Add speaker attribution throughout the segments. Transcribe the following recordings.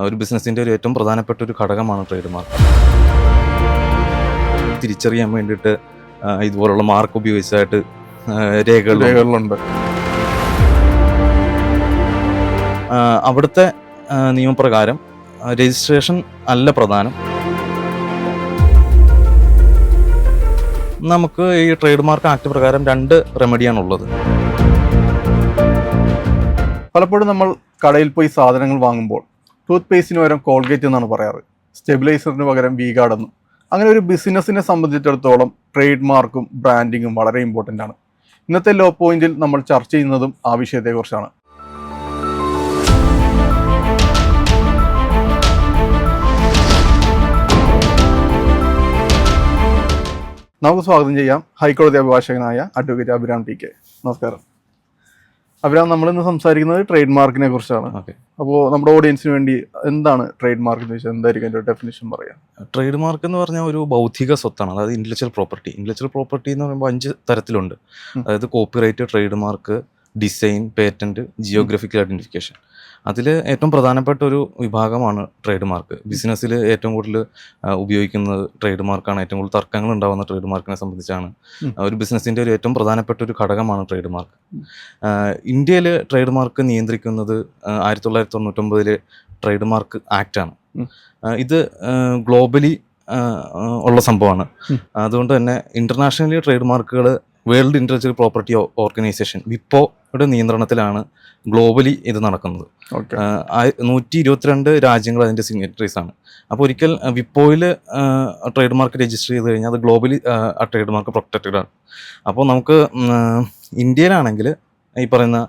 Speaker 1: ഒരു ബിസിനസ്സിൻ്റെ ഒരു ഏറ്റവും പ്രധാനപ്പെട്ട ഒരു ഘടകമാണ് ട്രേഡ് മാർക്ക്. തിരിച്ചറിയാൻ വേണ്ടിയിട്ട് ഇതുപോലുള്ള മാർക്ക് ഉപയോഗിച്ചായിട്ട് രേഖകളുണ്ട്. അവിടുത്തെ നിയമപ്രകാരം രജിസ്ട്രേഷൻ അല്ല പ്രധാനം. നമുക്ക് ഈ ട്രേഡ് മാർക്ക് ആക്ട് പ്രകാരം 2 റെമഡിയാണുള്ളത്.
Speaker 2: പലപ്പോഴും നമ്മൾ കടയിൽ പോയി സാധനങ്ങൾ വാങ്ങുമ്പോൾ ടൂത്ത് പേസ്റ്റിന് പകരം കോൾഗേറ്റ് എന്നാണ് പറയാറ്, സ്റ്റെബിലൈസറിന് പകരം വീഗാർഡ് എന്നും. അങ്ങനെ ഒരു ബിസിനസ്സിനെ സംബന്ധിച്ചിടത്തോളം ട്രേഡ് മാർക്കും ബ്രാൻഡിങ്ങും വളരെ ഇമ്പോർട്ടൻ്റ് ആണ്. ഇന്നത്തെ ലോ പോയിന്റിൽ നമ്മൾ ചർച്ച ചെയ്യുന്നതും ആ വിഷയത്തെക്കുറിച്ചാണ്. നമുക്ക് സ്വാഗതം ചെയ്യാം ഹൈക്കോടതി അഭിഭാഷകനായ അഡ്വക്കേറ്റ് അഭിരാം ടി കെ. നമസ്കാരം അഭിരാം. നമ്മളിന്ന് സംസാരിക്കുന്നത് ട്രേഡ് മാർക്കിനെ കുറിച്ചാണ്. അപ്പോൾ നമ്മുടെ ഓഡിയൻസിന് വേണ്ടി എന്താണ് ട്രേഡ് മാർക്ക് എന്ന് വെച്ചാൽ എന്തായിരിക്കും അതിൻ്റെ ഡെഫിനിഷൻ പറയാം?
Speaker 1: ട്രേഡ് മാർക്ക് എന്ന് പറഞ്ഞാൽ ഒരു ബൗദ്ധിക സ്വത്താണ്, അതായത് ഇന്റലക്ച്വൽ പ്രോപ്പർട്ടി. ഇന്റലക്ച്വൽ പ്രോപ്പർട്ടി എന്ന് പറയുമ്പോൾ 5 തരത്തിലുണ്ട്. അതായത് copyright, trade mark, design, patent, geographical identification. അതിൽ ഏറ്റവും പ്രധാനപ്പെട്ട ഒരു വിഭാഗമാണ് ട്രേഡ് മാർക്ക്. ബിസിനസ്സിൽ ഏറ്റവും കൂടുതൽ ഉപയോഗിക്കുന്നത് ട്രേഡ് മാർക്കാണ്. ഏറ്റവും കൂടുതൽ തർക്കങ്ങൾ ഉണ്ടാകുന്ന ട്രേഡ് മാർക്കിനെ സംബന്ധിച്ചാണ്. ഒരു ബിസിനസ്സിൻ്റെ ഒരു ഏറ്റവും പ്രധാനപ്പെട്ട ഒരു ഘടകമാണ് ട്രേഡ് മാർക്ക്. ഇന്ത്യയിൽ ട്രേഡ് മാർക്ക് നിയന്ത്രിക്കുന്നത് 1999 ട്രേഡ് മാർക്ക് ആക്ട് ആണ്. ഇത് ഗ്ലോബലി ഉള്ള സംഭവമാണ്. അതുകൊണ്ട് തന്നെ ഇന്റർനാഷണലി ട്രേഡ് മാർക്കുകൾ വേൾഡ് ഇന്റലക്ച്വൽ പ്രോപ്പർട്ടി ഓർഗനൈസേഷൻ വിപ്പോയുടെ നിയന്ത്രണത്തിലാണ് ഗ്ലോബലി ഇത് നടക്കുന്നത്. 122 രാജ്യങ്ങൾ അതിൻ്റെ സിഗ്നറ്ററീസ് ആണ്. അപ്പോൾ ഒരിക്കൽ വിപ്പോയിൽ ട്രേഡ് മാർക്ക് രജിസ്റ്റർ ചെയ്ത് കഴിഞ്ഞാൽ അത് ഗ്ലോബലി ആ ട്രേഡ് മാർക്ക് പ്രൊട്ടക്റ്റഡ് ആണ്. അപ്പോൾ നമുക്ക് ഇന്ത്യയിലാണെങ്കിൽ ഈ പറയുന്ന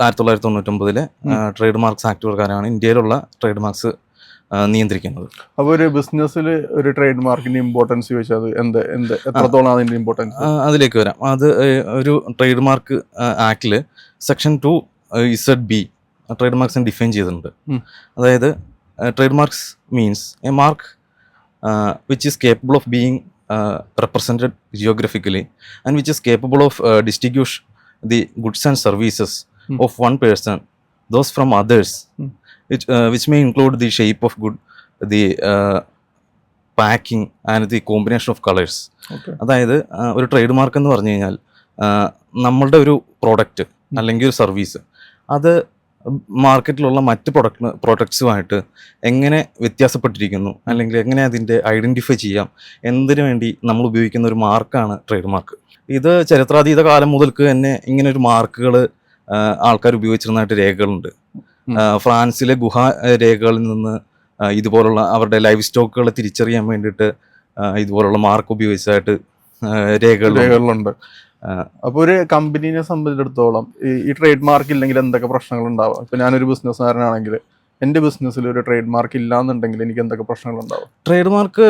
Speaker 1: 1999 ട്രേഡ് മാർക്സ് ആക്ട് പ്രകാരമാണ് ഇന്ത്യയിലുള്ള ട്രേഡ് മാർക്സ് നിയന്ത്രിക്കുന്നത്.
Speaker 2: അപ്പോൾ ഒരു ബിസിനസ്സിൽ ഒരു ട്രേഡ് മാർക്കിന്റെ ഇമ്പോർട്ടൻസ് ചോദിച്ചാൽ അത് എത്രത്തോളം അതിന്റെ ഇമ്പോർട്ടൻസ്?
Speaker 1: അതിലേക്ക് വരാം. അത് ഒരു ട്രേഡ് മാർക്ക് ആക്ടിൽ സെക്ഷൻ 2(ZB) ട്രേഡ് മാർക്സിനെ ഡിഫൈൻ ചെയ്തിട്ടുണ്ട്. അതായത് trade marks means a mark which is capable of being represented geographically and which is capable of distinguish the goods and services of one person those from others, which may include the shape of good, the packing and the combination of colors. അതായത് ഒരു trade mark എന്ന് പറഞ്ഞു കഴിഞ്ഞാൽ നമ്മളുടെ ഒരു product അല്ലെങ്കിൽ ഒരു service അത് മാർക്കറ്റിലുള്ള മറ്റ് പ്രൊഡക്ട്സുമായിട്ട് എങ്ങനെ വ്യത്യാസപ്പെട്ടിരിക്കുന്നു, അല്ലെങ്കിൽ എങ്ങനെ അതിൻ്റെ ഐഡൻറ്റിഫൈ ചെയ്യാം എന്നതിനു വേണ്ടി നമ്മൾ ഉപയോഗിക്കുന്ന ഒരു മാർക്കാണ് ട്രേഡ് മാർക്ക്. ഇത് ചരിത്രാതീത കാലം മുതൽക്ക് തന്നെ ഇങ്ങനെ ഒരു മാർക്കുകൾ ആൾക്കാർ ഉപയോഗിച്ചിരുന്നതായിട്ട് രേഖകളുണ്ട്. ഫ്രാൻസിലെ ഗുഹാ രേഖകളിൽ നിന്ന് ഇതുപോലുള്ള അവരുടെ ലൈവ് സ്റ്റോക്കുകളെ തിരിച്ചറിയാൻ വേണ്ടിയിട്ട് ഇതുപോലുള്ള മാർക്ക് ഉപയോഗിച്ചതായിട്ട് രേഖകളുണ്ട്.
Speaker 2: അപ്പോൾ ഒരു കമ്പനീനെ സംബന്ധിച്ചിടത്തോളം ഈ ട്രേഡ് മാർക്ക് ഇല്ലെങ്കിൽ എന്തൊക്കെ പ്രശ്നങ്ങൾ ഉണ്ടാവാം? ഇപ്പം ഞാനൊരു ബിസിനസ്സുകാരനാണെങ്കിൽ എൻ്റെ ബിസിനസ്സിൽ ഒരു ട്രേഡ് മാർക്ക് ഇല്ലാന്നുണ്ടെങ്കിൽ എനിക്ക് എന്തൊക്കെ പ്രശ്നങ്ങൾ ഉണ്ടാവും?
Speaker 1: ട്രേഡ് മാർക്ക്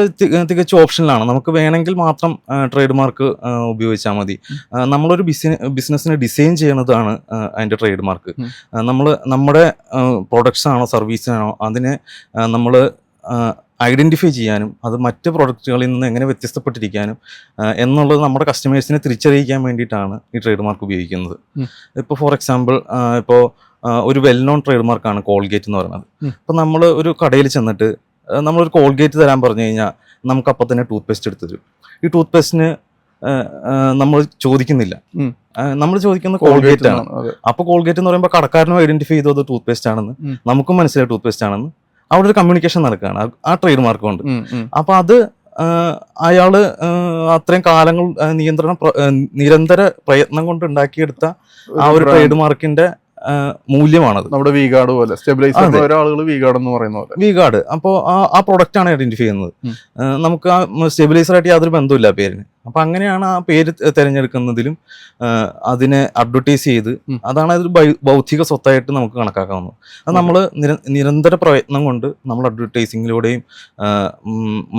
Speaker 1: തികച്ചും ഓപ്ഷനിലാണ്. നമുക്ക് വേണമെങ്കിൽ മാത്രം ട്രേഡ് മാർക്ക് ഉപയോഗിച്ചാൽ മതി. നമ്മളൊരു ബിസിനസ്സിനെ ഡിസൈൻ ചെയ്യുന്നതാണ് അതിൻ്റെ ട്രേഡ് മാർക്ക്. നമ്മുടെ പ്രൊഡക്ട്സ് ആണോ സർവീസാണോ അതിനെ നമ്മൾ ഐഡൻറ്റിഫൈ ചെയ്യാനും അത് മറ്റ് പ്രൊഡക്റ്റുകളിൽ നിന്ന് എങ്ങനെ വ്യത്യസ്തപ്പെട്ടിരിക്കാനും എന്നുള്ളത് നമ്മുടെ കസ്റ്റമേഴ്സിനെ തിരിച്ചറിയിക്കാൻ വേണ്ടിയിട്ടാണ് ഈ ട്രേഡ് മാർക്ക് ഉപയോഗിക്കുന്നത്. ഇപ്പോൾ ഫോർ എക്സാമ്പിൾ ഇപ്പോൾ ഒരു വെൽ നോൺ ട്രേഡ് മാർക്കാണ് കോൾഗേറ്റ് എന്ന് പറയുന്നത്. അപ്പോൾ നമ്മൾ ഒരു കടയിൽ ചെന്നിട്ട് നമ്മളൊരു കോൾഗേറ്റ് തരാൻ പറഞ്ഞു കഴിഞ്ഞാൽ നമുക്ക് അപ്പം തന്നെ ടൂത്ത് പേസ്റ്റ് എടുത്ത് തരും. ഈ ടൂത്ത് പേസ്റ്റിന് നമ്മൾ ചോദിക്കുന്നില്ല, നമ്മൾ ചോദിക്കുന്നത് കോൾഗേറ്റ് ആണ്. അപ്പോൾ കോൾഗേറ്റ് എന്ന് പറയുമ്പോൾ കടക്കാരനും ഐഡന്റിഫൈ ചെയ്തത് ടൂത്ത് പേസ്റ്റ് ആണെന്ന്, നമുക്കും മനസ്സിലായി ടൂത്ത് പേസ്റ്റ് ആണെന്ന്. അവിടെ ഒരു കമ്മ്യൂണിക്കേഷൻ നടക്കുകയാണ് ആ ട്രേഡ് മാർക്ക് കൊണ്ട്. അപ്പൊ അത് അയാള് അത്രയും കാലങ്ങൾ നിരന്തര പ്രയത്നം കൊണ്ട് ഉണ്ടാക്കിയെടുത്ത ആ ഒരു ട്രേഡ് മാർക്കിന്റെ മൂല്യമാണത്.
Speaker 2: നമ്മുടെ വീഗാർഡ് പോലെ സ്റ്റെബിലൈസർ ഒരാളുകൾ വീഗാർഡ് എന്ന് പറയുന്ന പോലെ
Speaker 1: വീഗാർഡ്. അപ്പോൾ ആ പ്രൊഡക്റ്റ് ആണ് ഐഡന്റിഫൈ ചെയ്യുന്നത്. നമുക്ക് ആ സ്റ്റെബിലൈസറായിട്ട് യാതൊരു ബന്ധമില്ല പേരിന്. അപ്പൊ അങ്ങനെയാണ് ആ പേര് തിരഞ്ഞെടുക്കുന്നതിലും അതിനെ അഡ്വർടൈസ് ചെയ്ത് അതാണ് അതൊരു ബൗദ്ധിക സ്വത്തായിട്ട് നമുക്ക് കണക്കാക്കാവുന്നത്. അത് നമ്മൾ നിരന്തര പ്രയത്നം കൊണ്ട് നമ്മൾ അഡ്വർടൈസിങ്ങിലൂടെയും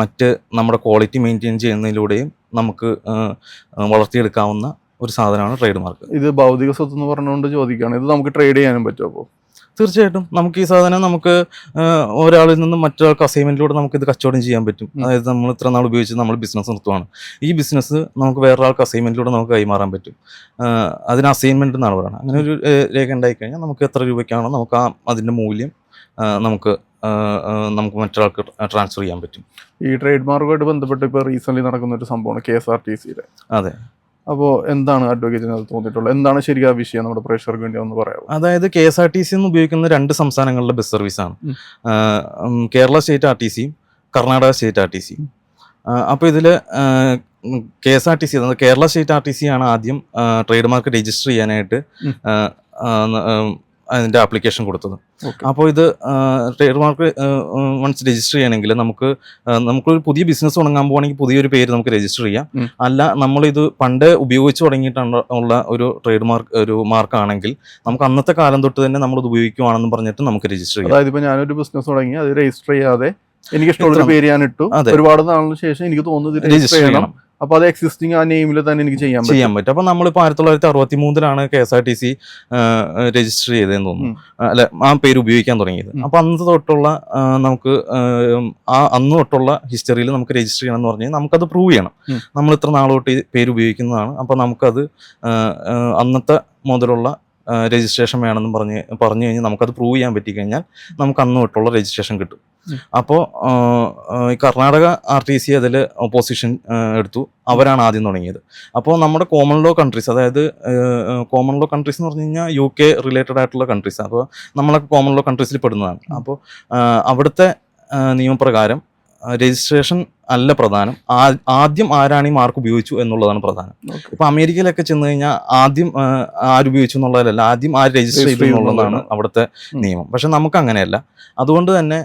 Speaker 1: മറ്റ് നമ്മുടെ ക്വാളിറ്റി മെയിൻറ്റെയിൻ ചെയ്യുന്നതിലൂടെയും നമുക്ക് വളർത്തിയെടുക്കാവുന്ന ഒരു സാധനമാണ് ട്രേഡ് മാർക്ക്.
Speaker 2: ഇത് ഭൗതിക സ്വത്ത് എന്ന് പറഞ്ഞുകൊണ്ട് ചോദിക്കുകയാണ്, ഇത് നമുക്ക് ട്രേഡ് ചെയ്യാനും പറ്റുമോ? അപ്പോൾ
Speaker 1: തീർച്ചയായിട്ടും നമുക്ക് ഈ സാധനം നമുക്ക് ഒരാളിൽ നിന്ന് മറ്റൊരാൾക്ക് അസൈൻമെന്റിലൂടെ നമുക്ക് ഇത് കച്ചവടം ചെയ്യാൻ പറ്റും. അതായത് നമ്മൾ ഇത്ര നാൾ ഉപയോഗിച്ച് നമ്മൾ ബിസിനസ് നിർത്തുവാണ്, ഈ ബിസിനസ് നമുക്ക് വേറൊരാൾക്ക് അസൈൻമെന്റിലൂടെ നമുക്ക് കൈമാറാൻ പറ്റും. അതിന് അസൈൻമെന്റ് എന്നാണ് പറയുന്നത്. അങ്ങനെ ഒരു രേഖ ഉണ്ടായിക്കഴിഞ്ഞാൽ നമുക്ക് എത്ര രൂപയ്ക്കാണോ നമുക്ക് അതിൻ്റെ മൂല്യം നമുക്ക് നമുക്ക് മറ്റൊരാൾക്ക് ട്രാൻസ്ഫർ ചെയ്യാൻ പറ്റും.
Speaker 2: ഈ ട്രേഡ് മാർക്കുമായിട്ട് ബന്ധപ്പെട്ട് ഇപ്പോൾ റീസെന്റ് നടക്കുന്ന ഒരു സംഭവമാണ് KSRTCയുടെ.
Speaker 1: അതെ.
Speaker 2: അപ്പോൾ എന്താണ് അഡ്വക്കേറ്റിന് അത് തോന്നിയിട്ടുള്ളത്? എന്താണ് ശരിയാ വിഷയം നമ്മുടെ പ്രേക്ഷകർക്ക് വേണ്ടി ഒന്ന് പറയാമോ?
Speaker 1: അതായത് KSRTC എന്ന് ഉപയോഗിക്കുന്ന 2 സംസ്ഥാനങ്ങളിലെ ബസ് സർവീസാണ്, Kerala state RTC, Karnataka state RTC. അപ്പോൾ ഇതിൽ KSRTC അതായത് കേരള സ്റ്റേറ്റ് RTC ആണ് ആദ്യം ട്രേഡ് മാർക്ക് രജിസ്റ്റർ ചെയ്യാനായിട്ട് അതിൻ്റെ ആപ്ലിക്കേഷൻ കൊടുത്തത്. അപ്പോൾ ഇത് ട്രേഡ് മാർക്ക് വൺസ് രജിസ്റ്റർ ചെയ്യണമെങ്കിൽ നമുക്കൊരു പുതിയ ബിസിനസ് തുടങ്ങാൻ പോകണമെങ്കിൽ പുതിയൊരു പേര് നമുക്ക് രജിസ്റ്റർ ചെയ്യാം. അല്ല, നമ്മളിത് പണ്ട് ഉപയോഗിച്ച് തുടങ്ങിയിട്ടുള്ള ഒരു ട്രേഡ് മാർക്ക് ഒരു മാർക്കാണെങ്കിൽ നമുക്ക് അന്നത്തെ കാലം തൊട്ട് തന്നെ നമ്മളിത് ഉപയോഗിക്കുവാണെന്ന് പറഞ്ഞിട്ട് നമുക്ക് രജിസ്റ്റർ ചെയ്യാം.
Speaker 2: അതായത് ഇപ്പോൾ ഞാനൊരു ബിസിനസ് തുടങ്ങി അത് രജിസ്റ്റർ ചെയ്യാതെ എനിക്കിഷ്ടമുള്ള പേര് ഞാൻ ഇട്ടു, ഒരുപാട് നാളിന് ശേഷം എനിക്ക് തോന്നുന്നത് രജിസ്റ്റർ ചെയ്യണം. അപ്പൊ അത് എക്സിസ്റ്റിംഗ് ആ നെയിമിൽ തന്നെ എനിക്ക് ചെയ്യാൻ
Speaker 1: പറ്റും. അപ്പൊ നമ്മളിപ്പോൾ 1963 KSRTC രജിസ്റ്റർ ചെയ്തതെന്ന് തോന്നുന്നു, അല്ല ആ പേര് ഉപയോഗിക്കാൻ തുടങ്ങിയത്. അപ്പൊ അന്ന് തൊട്ടുള്ള നമുക്ക് അന്ന് തൊട്ടുള്ള ഹിസ്റ്ററിയിൽ നമുക്ക് രജിസ്റ്റർ ചെയ്യണം എന്ന് പറഞ്ഞാൽ നമുക്കത് പ്രൂവ് ചെയ്യണം. നമ്മൾ ഇത്ര നാൾ തൊട്ട് പേര് ഉപയോഗിക്കുന്നതാണ്. അപ്പൊ നമുക്കത് അന്നത്തെ മുതലുള്ള രജിസ്ട്രേഷൻ വേണമെന്ന് പറഞ്ഞു കഴിഞ്ഞാൽ നമുക്കത് പ്രൂവ് ചെയ്യാൻ പറ്റിക്കഴിഞ്ഞാൽ നമുക്ക് അന്ന് തൊട്ടുള്ള രജിസ്ട്രേഷൻ കിട്ടും. അപ്പോൾ ഈ കർണാടക RTC അതിൽ ഓപ്പോസിഷൻ എടുത്തു, അവരാണ് ആദ്യം തുടങ്ങിയത്. അപ്പോൾ നമ്മുടെ കോമൺ ലോ കൺട്രീസ്, അതായത് കോമൺ ലോ കൺട്രീസ് എന്ന് പറഞ്ഞു കഴിഞ്ഞാൽ UK റിലേറ്റഡ് ആയിട്ടുള്ള കൺട്രീസ്, അപ്പോൾ നമ്മളൊക്കെ കോമൺ ലോ കൺട്രീസിൽ പെടുന്നതാണ്. അപ്പോൾ അവിടുത്തെ നിയമപ്രകാരം രജിസ്ട്രേഷൻ അല്ല പ്രധാനം, ആദ്യം ആരാണ് ഈ മാർക്ക് ഉപയോഗിച്ചു എന്നുള്ളതാണ് പ്രധാനം. ഇപ്പൊ അമേരിക്കയിലൊക്കെ ചെന്ന് കഴിഞ്ഞാൽ ആദ്യം ആരുപയോഗിച്ചു എന്നുള്ളതല്ല, ആദ്യം ആര് രജിസ്റ്റർ ചെയ്തു എന്നുള്ളതാണ് അവിടുത്തെ നിയമം. പക്ഷെ നമുക്ക് അങ്ങനെയല്ല. അതുകൊണ്ട് തന്നെ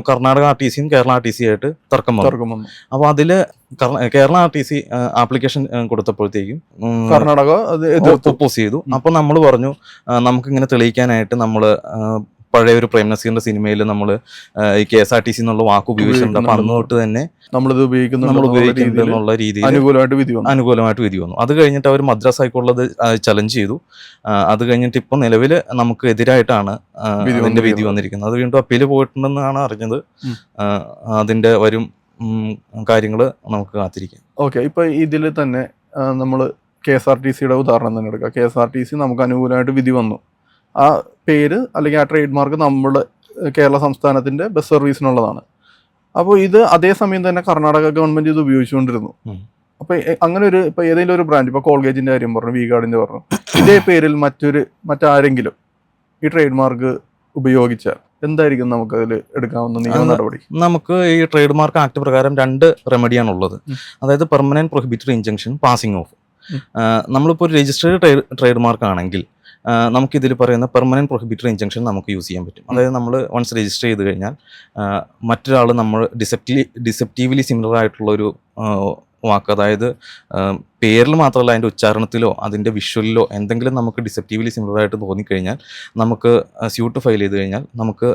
Speaker 1: കർണാടക RTCയും കേരള RTC ആയിട്ട് തർക്കം വന്നു. അപ്പോൾ അതില് കേരള RTC ആപ്ലിക്കേഷൻ കൊടുത്തപ്പോഴത്തേക്കും
Speaker 2: കർണാടക
Speaker 1: ഒപ്പോസ് ചെയ്തു. അപ്പോൾ നമ്മൾ പറഞ്ഞു നമുക്കിങ്ങനെ തെളിയിക്കാനായിട്ട് നമ്മൾ പഴയ ഒരു പ്രേം നസീറിന്റെ സിനിമയിൽ നമ്മൾ ഈ KSRTC എന്നുള്ള വാക്ക് ഉപയോഗിച്ചിട്ടുണ്ട്. അപ്പൊ അന്ന് തൊട്ട് തന്നെ നമ്മളിത് ഉപയോഗിക്കുന്നുണ്ട് എന്നുള്ള രീതിയിൽ അനുകൂലമായിട്ട് വിധി വന്നു. അത് കഴിഞ്ഞിട്ട് അവർ മദ്രാസ് ഹൈക്കോടതി ചലഞ്ച് ചെയ്തു. അത് കഴിഞ്ഞിട്ട് ഇപ്പൊ നിലവിൽ നമുക്ക് എതിരായിട്ടാണ് അതിന്റെ വിധി വന്നിരിക്കുന്നത്. അത് വീണ്ടും അപ്പീൽ പോയിട്ടുണ്ടെന്നാണ് അറിഞ്ഞത്. അതിന്റെ വരും കാര്യങ്ങൾ നമുക്ക് കാത്തിരിക്കാം.
Speaker 2: ഓക്കെ, ഇപ്പൊ ഇതിൽ തന്നെ നമ്മൾ KSRTCയുടെ ഉദാഹരണം തന്നെ എടുക്കാം. KSRTC നമുക്ക് അനുകൂലമായിട്ട് വിധി വന്നു. ആ പേര് അല്ലെങ്കിൽ ആ ട്രേഡ് മാർക്ക് നമ്മുടെ കേരള സംസ്ഥാനത്തിന്റെ ബസ് സർവീസിനുള്ളതാണ്. അപ്പോൾ ഇത് അതേസമയം തന്നെ കർണാടക ഗവൺമെന്റ് ഇത് ഉപയോഗിച്ചുകൊണ്ടിരുന്നു. അപ്പൊ അങ്ങനെ ഇപ്പൊ ഏതെങ്കിലും ഒരു ബ്രാൻഡ്, ഇപ്പൊ കോൾഗേറ്റിന്റെ കാര്യം പറഞ്ഞു, V-Guardന്റെ പറഞ്ഞു, ഇതേ പേരിൽ മറ്റാരെങ്കിലും ഈ ട്രേഡ് മാർക്ക് ഉപയോഗിച്ചാൽ എന്തായിരിക്കും നമുക്ക് അതിൽ എടുക്കാവുന്ന നിയമ നടപടി?
Speaker 1: നമുക്ക് ഈ ട്രേഡ് മാർക്ക് ആക്ട് പ്രകാരം 2 റെമഡിയാണ് ഉള്ളത്. അതായത് permanent prohibitory injunction, passing of. നമ്മളിപ്പോൾ ഒരു രജിസ്റ്റേർഡ് ട്രേഡ് മാർക്ക് ആണെങ്കിൽ നമുക്കിതിൽ പറയുന്ന പെർമനന്റ് പ്രൊഹിബിറ്ററി ഇൻജങ്ഷൻ നമുക്ക് യൂസ് ചെയ്യാൻ പറ്റും. അതായത് നമ്മൾ വൺസ് രജിസ്റ്റർ ചെയ്ത് കഴിഞ്ഞാൽ മറ്റൊരാൾ നമ്മൾ ഡിസെപ്റ്റീവ്ലി സിമിലർ ആയിട്ടുള്ളൊരു വാക്ക്, അതായത് പേരിൽ മാത്രമല്ല അതിൻ്റെ ഉച്ചാരണത്തിലോ അതിൻ്റെ വിഷ്വലിലോ എന്തെങ്കിലും നമുക്ക് ഡിസെപ്റ്റീവ്ലി സിമിലർ ആയിട്ട് തോന്നിക്കഴിഞ്ഞാൽ നമുക്ക് സ്യൂട്ട് ഫയൽ ചെയ്ത് കഴിഞ്ഞാൽ നമുക്ക്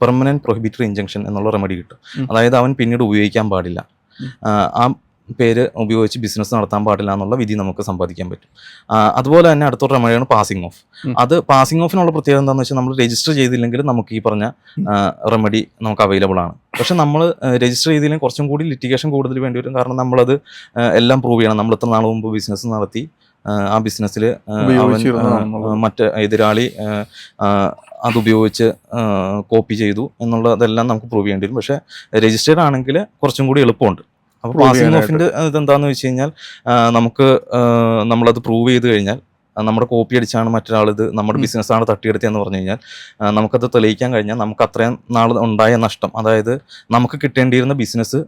Speaker 1: പെർമനന്റ് പ്രൊഹിബിറ്ററി ഇൻജങ്ഷൻ എന്നുള്ള റെമഡി കിട്ടും. അതായത് അവൻ പിന്നീട് ഉപയോഗിക്കാൻ പാടില്ല, ആ പേര് ഉപയോഗിച്ച് ബിസിനസ് നടത്താൻ പാടില്ല എന്നുള്ള വിധി നമുക്ക് സമ്പാദിക്കാൻ പറ്റും. അതുപോലെ തന്നെ അടുത്തൊരു റെമഡിയാണ് പാസിംഗ് ഓഫ്. അത് പാസിംഗ് ഓഫിനുള്ള പ്രത്യേകത എന്താണെന്ന് വെച്ചാൽ നമ്മൾ രജിസ്റ്റർ ചെയ്തില്ലെങ്കിൽ നമുക്ക് ഈ പറഞ്ഞ റെമഡി നമുക്ക് അവൈലബിൾ ആണ്. പക്ഷെ നമ്മൾ രജിസ്റ്റർ ചെയ്തില്ലെങ്കിൽ കുറച്ചും കൂടി ലിറ്റിഗേഷൻ കൂടുതൽ വേണ്ടി വരും. കാരണം നമ്മളത് എല്ലാം പ്രൂവ് ചെയ്യണം. നമ്മൾ ഇത്ര നാൾ മുമ്പ് ബിസിനസ് നടത്തി, ആ ബിസിനസ്സിൽ മറ്റ് എതിരാളി അതുപയോഗിച്ച് കോപ്പി ചെയ്തു എന്നുള്ളതെല്ലാം നമുക്ക് പ്രൂവ് ചെയ്യേണ്ടി വരും. പക്ഷേ രജിസ്റ്റേർഡ് ആണെങ്കിൽ കുറച്ചും കൂടി എളുപ്പമുണ്ട്. അപ്പോൾ പാസിംഗ് ഓഫിന്റെ ഇതെന്താണെന്ന് വെച്ച് കഴിഞ്ഞാൽ നമ്മളത് പ്രൂവ് ചെയ്ത് കഴിഞ്ഞാൽ നമ്മുടെ കോപ്പി അടിച്ചാണ് മറ്റൊരാൾ ഇത് നമ്മുടെ ബിസിനസ്സാണ് തട്ടിയെടുത്തതെന്ന് പറഞ്ഞു കഴിഞ്ഞാൽ നമുക്കത് തെളിയിക്കാൻ കഴിഞ്ഞാൽ നമുക്ക് അത്രയും നാൾ ഉണ്ടായ നഷ്ടം, അതായത് നമുക്ക് കിട്ടേണ്ടിയിരുന്ന ബിസിനസ്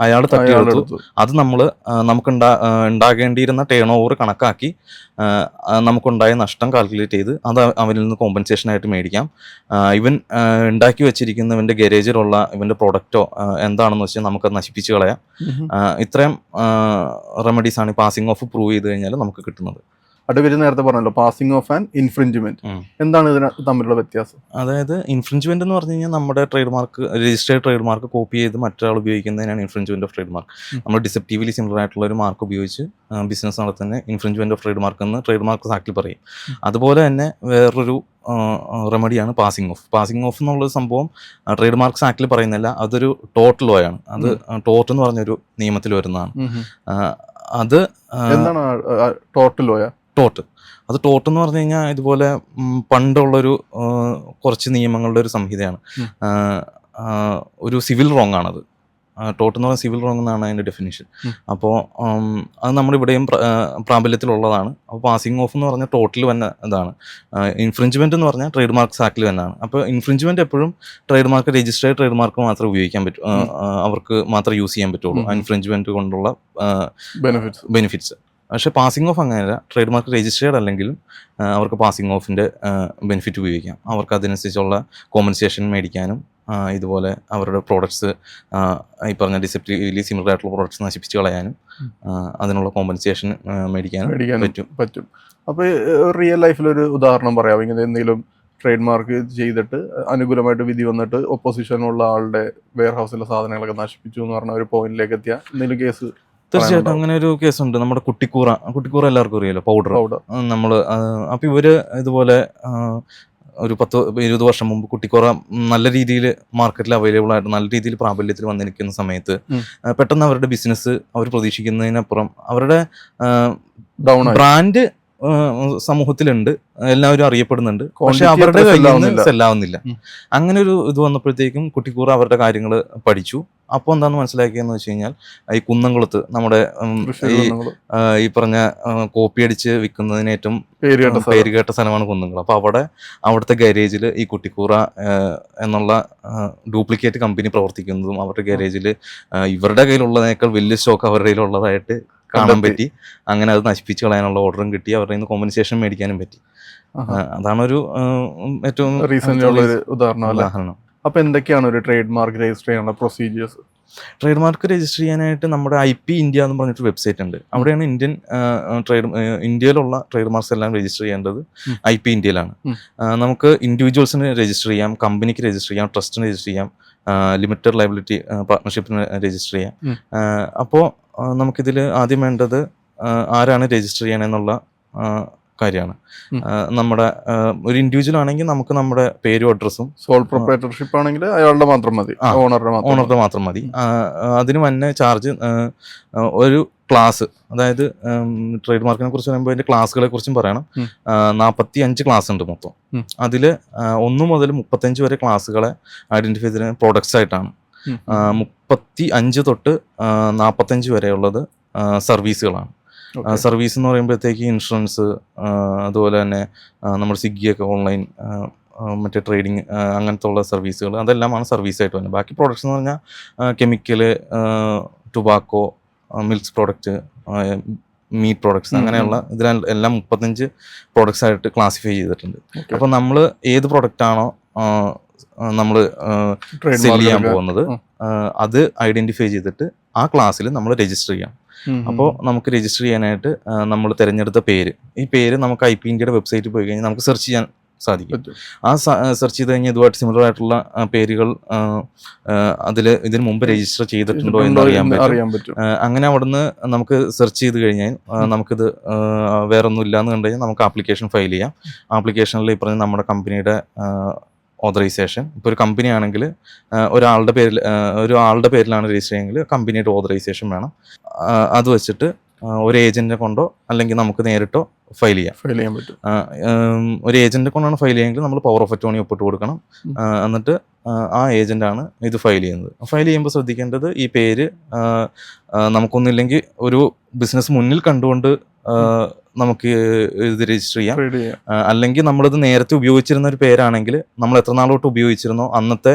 Speaker 1: അയാൾ തട്ടിയെടുത്തു, അത് നമുക്ക് ഉണ്ടാകേണ്ടിയിരുന്ന ടേൺ ഓവർ കണക്കാക്കി നമുക്കുണ്ടായ നഷ്ടം കാൽക്കുലേറ്റ് ചെയ്ത് അത് അവനിൽ നിന്ന് കോമ്പൻസേഷൻ ആയിട്ട് മേടിക്കാം. ഇവൻ ഉണ്ടാക്കി വെച്ചിരിക്കുന്നവൻ്റെ ഗാരേജിലുള്ള ഇവൻ്റെ പ്രൊഡക്റ്റോ എന്താണെന്ന് വെച്ചാൽ നമുക്കത് നശിപ്പിച്ച് കളയാം. ഇത്രയും റെമഡീസാണ് ഈ പാസിംഗ് ഓഫ് പ്രൂവ് ചെയ്ത് കഴിഞ്ഞാൽ നമുക്ക് കിട്ടുന്നത്.
Speaker 2: അഡ്വക്കേറ്റ് നേരത്തെ പറഞ്ഞല്ലോ പാസിംഗ് ഓഫ് ആൻഡ് ഇൻഫ്രിഞ്ച്മെന്റ്, എന്താണ് ഇതിന് തമ്മിലുള്ള വ്യത്യാസം?
Speaker 1: അതായത് ഇൻഫ്രിഞ്ച്മെന്റ് എന്ന് പറഞ്ഞു കഴിഞ്ഞാൽ നമ്മുടെ trade mark, registered trade mark copy ചെയ്ത് മറ്റൊരാൾ ഉപയോഗിക്കുന്നതിനാണ് ഇൻഫ്രിഞ്ച്മെന്റ് ഓഫ് ട്രേഡ് മാർക്ക്. നമ്മൾ ഡിസെപ്റ്റീവ്ലി സിമിലർ ആയിട്ടുള്ള ഒരു മാർക്ക് ഉപയോഗിച്ച് ബിസിനസ് നടത്തുന്ന ഇൻഫ്രിഞ്ച്മെന്റ് ഓഫ് ട്രേഡ് മാർക്ക് എന്ന് ട്രേഡ് മാർക്ക് ആക്ടിൽ പറയും. അതുപോലെ തന്നെ വേറൊരു റെമഡിയാണ് പാസിംഗ് ഓഫ്. പാസിംഗ് ഓഫ് എന്നുള്ള സംഭവം ട്രേഡ് മാർക്സ് ആക്ടിൽ പറയുന്നില്ല, അതൊരു ടോർട്ട് ലോ ആണ്. അത് ടോർട്ട് എന്ന് പറഞ്ഞൊരു നിയമത്തിൽ വരുന്നതാണ്. അത്
Speaker 2: എന്താണ് ടോർട്ട് ലോയ?
Speaker 1: ടോട്ട്. അത് ടോട്ട് എന്ന് പറഞ്ഞു കഴിഞ്ഞാൽ ഇതുപോലെ പണ്ടുള്ളൊരു കുറച്ച് നിയമങ്ങളുടെ ഒരു സംഹിതയാണ്. ഒരു സിവിൽ റോങ് ആണത്. ടോട്ട് എന്ന് പറഞ്ഞാൽ സിവിൽ റോങ് എന്നാണ് അതിൻ്റെ ഡെഫിനിഷൻ. അപ്പോൾ അത് നമ്മളിവിടെയും പ്രാബല്യത്തിലുള്ളതാണ്. അപ്പോൾ പാസിംഗ് ഓഫ് എന്ന് പറഞ്ഞാൽ ടോട്ടിൽ വന്ന ഇതാണ്. ഇൻഫ്രിഞ്ച്മെൻറ്റ് എന്ന് പറഞ്ഞാൽ ട്രേഡ് മാർക്സ് ആക്ടിൽ തന്നെയാണ്. അപ്പോൾ ഇൻഫ്രിഞ്ച്മെൻറ്റ് എപ്പോഴും trade mark registered trade mark മാത്രമേ ഉപയോഗിക്കാൻ പറ്റൂ, അവർക്ക് മാത്രമേ യൂസ് ചെയ്യാൻ പറ്റുള്ളൂ ഇൻഫ്രിഞ്ച്മെൻറ്റ് കൊണ്ടുള്ള ബെനിഫിറ്റ്സ്. പക്ഷേ പാസിംഗ് ഓഫ് അങ്ങനെയല്ല. ട്രേഡ് മാർക്ക് രജിസ്റ്റേർഡ് അല്ലെങ്കിലും അവർക്ക് പാസിംഗ് ഓഫിൻ്റെ ബെനിഫിറ്റ് ഉപയോഗിക്കാം. അവർക്ക് അതിനനുസരിച്ചുള്ള കോമ്പൻസേഷൻ മേടിക്കാനും ഇതുപോലെ അവരുടെ പ്രോഡക്ട്സ് ഈ പറഞ്ഞ ഡിസെപ്റ്റീവ്ലി സിമിലർ ആയിട്ടുള്ള പ്രോഡക്ട്സ് നശിപ്പിച്ച് കളയാനും അതിനുള്ള കോമ്പൻസേഷൻ മേടിക്കാനും
Speaker 2: പറ്റും. അപ്പോൾ റിയൽ ലൈഫിലൊരു ഉദാഹരണം പറയാം. ഇങ്ങനെ എന്തെങ്കിലും ട്രേഡ് മാർക്ക് ചെയ്തിട്ട് അനുകൂലമായിട്ട് വിധി വന്നിട്ട് ഒപ്പോസിഷനുള്ള ആളുടെ വെയർ ഹൗസിലെ സാധനങ്ങളൊക്കെ നശിപ്പിച്ചു എന്ന് പറഞ്ഞ ഒരു പോയിന്റിലേക്ക് എത്തിയ എന്തെങ്കിലും കേസ്?
Speaker 1: തീർച്ചയായിട്ടും അങ്ങനെ ഒരു കേസുണ്ട്. നമ്മുടെ കുട്ടിക്കൂറ എല്ലാവർക്കും അറിയാലോ, പൗഡർ. നമ്മൾ അപ്പോൾ ഇവർ ഇതുപോലെ ഒരു 10-20 വർഷം മുമ്പ് കുട്ടിക്കൂറ നല്ല രീതിയിൽ മാർക്കറ്റിൽ അവൈലബിൾ ആയിട്ട് നല്ല രീതിയിൽ പ്രാബല്യത്തിൽ വന്നിരിക്കുന്ന സമയത്ത് പെട്ടെന്ന് അവരുടെ ബിസിനസ് അവർ പ്രതീക്ഷിക്കുന്നതിനപ്പുറം അവരുടെ ബ്രാൻഡ് സമൂഹത്തിലുണ്ട്, എല്ലാവരും അറിയപ്പെടുന്നുണ്ട്, പക്ഷെ അവരുടെ കയ്യിൽ നിന്ന് സെല്ലാവുന്നില്ല. അങ്ങനെ ഒരു ഇത് വന്നപ്പോഴത്തേക്കും കുട്ടിക്കൂറ അവരുടെ കാര്യങ്ങൾ പഠിച്ചു. അപ്പോൾ എന്താണെന്ന് മനസ്സിലാക്കിയെന്ന് വെച്ച് കഴിഞ്ഞാൽ ഈ കുന്നംകുളത്ത് നമ്മുടെ ഈ പറഞ്ഞ കോപ്പി അടിച്ച് വിൽക്കുന്നതിന് ഏറ്റവും പേരുകേട്ട സ്ഥലമാണ് കുന്നംകുളം. അപ്പോൾ അവിടുത്തെ ഗാരേജിൽ ഈ കുട്ടിക്കൂറ എന്നുള്ള ഡ്യൂപ്ലിക്കേറ്റ് കമ്പനി പ്രവർത്തിക്കുന്നതും അവരുടെ ഗാരേജിൽ ഇവരുടെ കയ്യിലുള്ളതിനേക്കാൾ വലിയ സ്റ്റോക്ക് അവരുടെ കയ്യിലുള്ളതായിട്ട് കാണാൻ പറ്റി. അങ്ങനെ അത് നശിപ്പിച്ച് കളയാനുള്ള ഓർഡറും കിട്ടി, അവരുടെ നിന്ന് കോമ്പൻസേഷൻ മേടിക്കാനും പറ്റി. അതാണൊരു ഏറ്റവും
Speaker 2: റീസെന്റ് ഉള്ള ഒരു ഉദാഹരണം. അപ്പോൾ എന്തൊക്കെയാണ് ഒരു ട്രേഡ് മാർക്ക് രജിസ്റ്റർ ചെയ്യാനുള്ള പ്രൊസീജിയേഴ്സ്?
Speaker 1: ട്രേഡ് മാർക്ക് രജിസ്റ്റർ ചെയ്യാനായിട്ട് നമ്മുടെ IP India എന്ന് പറഞ്ഞിട്ട് വെബ്സൈറ്റ് ഉണ്ട്. അവിടെയാണ് ഇന്ത്യയിലുള്ള ട്രേഡ് മാർക്സ് എല്ലാം രജിസ്റ്റർ ചെയ്യേണ്ടത് IP Indiaയിലാണ്. നമുക്ക് ഇൻഡിവിജ്വൽസിന് രജിസ്റ്റർ ചെയ്യാം, കമ്പനിക്ക് രജിസ്റ്റർ ചെയ്യാം, ട്രസ്റ്റിന് രജിസ്റ്റർ ചെയ്യാം, ലിമിറ്റഡ് ലയബിലിറ്റി പാർട്ട്ണർഷിപ്പിന് രജിസ്റ്റർ ചെയ്യാം. അപ്പോൾ നമുക്കിതിൽ ആദ്യം വേണ്ടത് ആരാണ് രജിസ്റ്റർ ചെയ്യണമെന്നുള്ള കാര്യമാണ്. നമ്മുടെ ഒരു ഇൻഡിവിജ്വൽ ആണെങ്കിൽ നമുക്ക് നമ്മുടെ പേരും അഡ്രസ്സും,
Speaker 2: സോൾ പ്രൊപ്രൈറ്റർഷിപ്പ് ആണെങ്കിൽ അയാളുടെ മാത്രം മതി,
Speaker 1: ഓണറുടെ മാത്രം മതി. അതിന് വന്ന ചാർജ് ഒരു ക്ലാസ്, അതായത് ട്രേഡ് മാർക്കിനെ കുറിച്ച് പറയുമ്പോൾ അതിന്റെ ക്ലാസ്സുകളെ കുറിച്ചും പറയണം. 45 ക്ലാസ് ഉണ്ട് മൊത്തം. അതിൽ 1 മുതൽ 35 വരെ ക്ലാസ്സുകളെ ഐഡന്റിഫൈ ചെയ്ത പ്രോഡക്ട്സ് ആയിട്ടാണ്. 35 തൊട്ട് 45 വരെയുള്ളത് സർവീസുകളാണ്. സർവീസ് എന്ന് പറയുമ്പോഴത്തേക്ക് ഇൻഷുറൻസ്, അതുപോലെ തന്നെ നമ്മൾ സ്വിഗ്ഗിയൊക്കെ ഓൺലൈൻ മറ്റേ ട്രേഡിങ് അങ്ങനത്തെ ഉള്ള സർവീസുകൾ, അതെല്ലാമാണ് സർവീസായിട്ട് വരുന്നത്. ബാക്കി പ്രോഡക്ട്സ് എന്ന് പറഞ്ഞാൽ chemical, tobacco, milk product, meet products, അങ്ങനെയുള്ള ഇതിലെല്ലാം 35 പ്രോഡക്ട്സ് ആയിട്ട് ക്ലാസിഫൈ ചെയ്തിട്ടുണ്ട്. അപ്പോൾ നമ്മൾ ഏത് പ്രൊഡക്റ്റാണോ നമ്മൾ സെല് ചെയ്യാൻ പോകുന്നത് അത് ഐഡന്റിഫൈ ചെയ്തിട്ട് ആ ക്ലാസ്സിൽ നമ്മൾ രജിസ്റ്റർ ചെയ്യാം. അപ്പോൾ നമുക്ക് രജിസ്റ്റർ ചെയ്യാനായിട്ട് നമ്മൾ തിരഞ്ഞെടുത്ത പേര്, ഈ പേര് നമുക്ക് IP Indiaയുടെ വെബ്സൈറ്റിൽ പോയി കഴിഞ്ഞാൽ നമുക്ക് സെർച്ച് ചെയ്യാൻ സാധിക്കും. ആ സെർച്ച് ചെയ്ത് കഴിഞ്ഞാൽ ഇതുമായിട്ട് സിമിലർ ആയിട്ടുള്ള പേരുകൾ ഇതിന് മുമ്പ് രജിസ്റ്റർ ചെയ്തിട്ടുണ്ടോ എന്ന് അറിയാൻ പറ്റും. അങ്ങനെ അവിടുന്ന് നമുക്ക് സെർച്ച് ചെയ്ത് കഴിഞ്ഞാൽ നമുക്കിത് വേറെ ഒന്നും ഇല്ലാന്ന് കണ്ടു കഴിഞ്ഞാൽ നമുക്ക് ആപ്ലിക്കേഷൻ ഫയൽ ചെയ്യാം. ആപ്ലിക്കേഷനിൽ ഈ പറഞ്ഞ നമ്മുടെ കമ്പനിയുടെ ഓതറൈസേഷൻ, ഇപ്പോൾ ഒരു കമ്പനി ആണെങ്കിൽ ഒരാളുടെ പേരിലാണ് രജിസ്റ്റർ ചെയ്യുമെങ്കിൽ കമ്പനിയുടെ ഓതറൈസേഷൻ വേണം. അത് വെച്ചിട്ട് ഒരു ഏജന്റിനെ കൊണ്ടോ അല്ലെങ്കിൽ നമുക്ക് നേരിട്ടോ ഫയൽ ചെയ്യാൻ പറ്റും. ഒരു ഏജന്റിനെ കൊണ്ടാണ് ഫയൽ ചെയ്യുമെങ്കിൽ നമ്മൾ പവർ ഓഫ് അറ്റോർണി ഒപ്പിട്ട് കൊടുക്കണം. എന്നിട്ട് ആ ഏജന്റാണ് ഇത് ഫയൽ ചെയ്യുന്നത്. ഫയൽ ചെയ്യുമ്പോൾ ശ്രദ്ധിക്കേണ്ടത് ഈ പേര് നമുക്കൊന്നില്ലെങ്കിൽ ഒരു ബിസിനസ് മുന്നിൽ കണ്ടുകൊണ്ട് നമുക്ക് ഇത് രജിസ്റ്റർ ചെയ്യാം. അല്ലെങ്കിൽ നമ്മളിത് നേരത്തെ ഉപയോഗിച്ചിരുന്ന ഒരു പേരാണെങ്കിൽ നമ്മൾ എത്ര നാളോട്ട് ഉപയോഗിച്ചിരുന്നോ അന്നത്തെ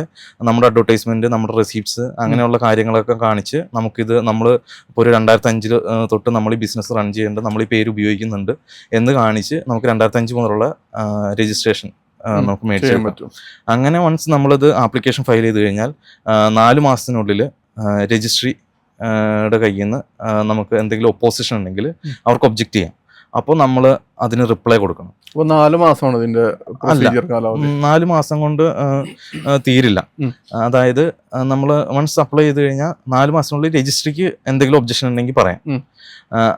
Speaker 1: നമ്മുടെ അഡ്വർടൈസ്മെന്റ്, നമ്മുടെ റെസിപ്റ്റ്സ്, അങ്ങനെയുള്ള കാര്യങ്ങളൊക്കെ കാണിച്ച് നമുക്കിത് നമ്മൾ ഇപ്പോൾ ഒരു 2005 തൊട്ട് നമ്മൾ ഈ ബിസിനസ് റൺ ചെയ്യേണ്ടത് നമ്മൾ ഈ പേര് ഉപയോഗിക്കുന്നുണ്ട് എന്ന് കാണിച്ച് നമുക്ക് 2005 മുതലുള്ള രജിസ്ട്രേഷൻ നമുക്ക് മേടിച്ചാൻ പറ്റും. അങ്ങനെ വൺസ് നമ്മളത് ആപ്ലിക്കേഷൻ ഫയൽ ചെയ്ത് കഴിഞ്ഞാൽ 4 മാസത്തിനുള്ളിൽ രജിസ്ട്രിയുടെ കയ്യിൽ നിന്ന് നമുക്ക് എന്തെങ്കിലും ഒപ്പോസിഷൻ ഉണ്ടെങ്കിൽ അവർക്ക് ഒബ്ജക്റ്റ് ചെയ്യാം. അപ്പോൾ നമ്മൾ അതിന് റിപ്ലൈ കൊടുക്കണം.
Speaker 2: അപ്പോൾ 4 മാസമാണ് ഇതിന്റെ പ്രൊസീജിയർ കാലാവധി.
Speaker 1: 4 മാസം കൊണ്ട് തീരില്ല. അതായത് നമ്മൾ വൺസ് അപ്ലൈ ചെയ്ത് കഴിഞ്ഞാൽ 4 മാസത്തിനുള്ളിൽ രജിസ്ട്രിക്ക് എന്തെങ്കിലും ഒബ്ജക്ഷൻ ഉണ്ടെങ്കിൽ പറയാം.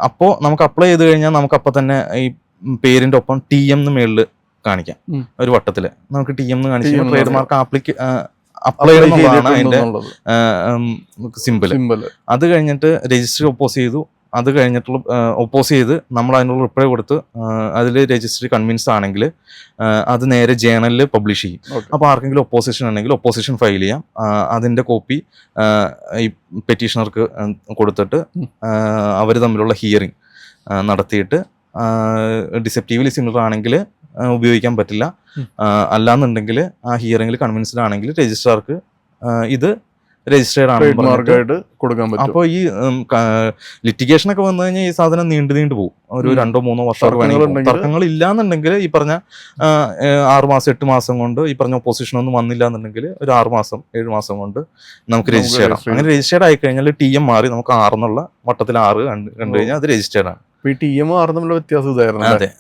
Speaker 1: അപ്പോൾ നമുക്ക് അപ്ലൈ ചെയ്ത് കഴിഞ്ഞാൽ നമുക്ക് അപ്പം തന്നെ ഈ പേരിന്റെ ഒപ്പം TM എന്ന് മേളിൽ കാണിക്കാം. ഒരു വട്ടത്തില് നമുക്ക് TM എന്ന് കാണിച്ച് ട്രേഡ് മാർക്ക് അപ്ലൈ ചെയ്യുന്നതാണ് അതിന്റെ സിമ്പിൾ. അത് കഴിഞ്ഞിട്ട് രജിസ്ട്രി ഒപ്പോസ് ചെയ്തു, അത് കഴിഞ്ഞിട്ടുള്ള ഒപ്പോസ് ചെയ്ത് നമ്മൾ അതിനുള്ള റിപ്ലൈ കൊടുത്ത് അതിൽ രജിസ്ട്രി കൺവിൻസ് ആണെങ്കിൽ അത് നേരെ ജേണലിൽ പബ്ലിഷ് ചെയ്യും.
Speaker 2: Okay.
Speaker 1: അപ്പോൾ ആർക്കെങ്കിലും ഒപ്പോസിഷൻ ഉണ്ടെങ്കിൽ ഒപ്പോസിഷൻ ഫയൽ ചെയ്യാം. അതിൻ്റെ കോപ്പി ഈ പെറ്റീഷണർക്ക് കൊടുത്തിട്ട് അവർ തമ്മിലുള്ള ഹിയറിംഗ് നടത്തിയിട്ട് ഡിസെപ്റ്റീവ്ലി സിമിലർ ആണെങ്കിൽ ഉപയോഗിക്കാൻ പറ്റില്ല. അല്ലാന്നുണ്ടെങ്കിൽ ആ ഹിയറിംഗിൽ കൺവിൻസ്ഡ് ആണെങ്കിൽ രജിസ്ട്രാർക്ക് ഇത് രജിസ്റ്റേർഡ് ആണ്.
Speaker 2: മാർക്കായിട്ട് കൊടുക്കാൻ പറ്റും.
Speaker 1: അപ്പോൾ ഈ ലിറ്റിഗേഷൻ ഒക്കെ വന്നു കഴിഞ്ഞാൽ ഈ സാധനം നീണ്ടു പോകും. ഒരു 2-3 വർഷമൊക്കെ വേണമെങ്കിൽ. തർക്കങ്ങൾ ഇല്ലാന്നുണ്ടെങ്കിൽ ഈ പറഞ്ഞ 6 മാസം 8 മാസം കൊണ്ട് ഈ പറഞ്ഞ ഒപ്പോസിഷൻ ഒന്നും വന്നില്ല എന്നുണ്ടെങ്കിൽ ഒരു 6 മാസം 7 മാസം കൊണ്ട് നമുക്ക് രജിസ്റ്റർ ചെയ്യാം. അങ്ങനെ രജിസ്റ്റേർഡ് ആയി കഴിഞ്ഞാൽ TM മാറി നമുക്ക് 6 എന്നുള്ള വട്ടത്തിൽ 6 കണ്ടു കഴിഞ്ഞാൽ അത് രജിസ്റ്റേർഡ് ആണ്.
Speaker 2: ഈ TM തമ്മിലുള്ള വ്യത്യാസം ഇതായിരുന്നു.
Speaker 1: അതെ.